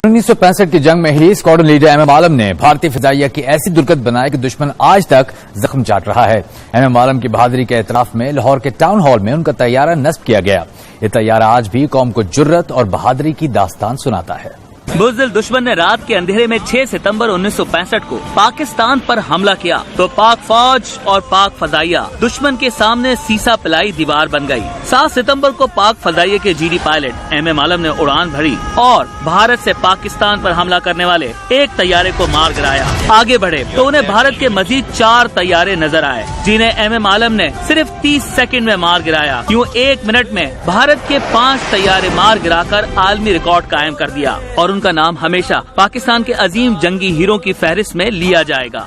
1965 کی جنگ میں ہی squadron leader M M Alam نے بھارتی فضائیہ کی ایسی درگت بنائی کہ دشمن آج تک زخم چاٹ رہا ہے۔ ایم ایم عالم کی بہادری کے اعتراف میں لاہور کے ٹاؤن ہال میں ان کا طیارہ نصب کیا گیا۔ یہ طیارہ آج بھی قوم کو جرت اور بہادری کی داستان سناتا ہے۔ بزدل دشمن نے رات کے اندھیرے میں 6 ستمبر 1965 کو پاکستان پر حملہ کیا تو پاک فوج اور پاک فضائیہ دشمن کے سامنے سیسا پلائی دیوار بن گئی۔ 7 ستمبر کو پاک فضائیہ کے G D pilot M M Alam نے اڑان بھری اور بھارت سے پاکستان پر حملہ کرنے والے ایک طیارے کو مار گرایا۔ آگے بڑھے تو انہیں بھارت کے مزید 4 طیارے نظر آئے جنہیں ایم ایم عالم نے صرف 30 سیکنڈ میں مار گرایا۔ یوں 1 منٹ میں بھارت کے 5 طیارے مار گرا کر عالمی ریکارڈ قائم کر دیا اور ان کا نام ہمیشہ پاکستان کے عظیم جنگی ہیرو کی فہرست میں لیا جائے گا۔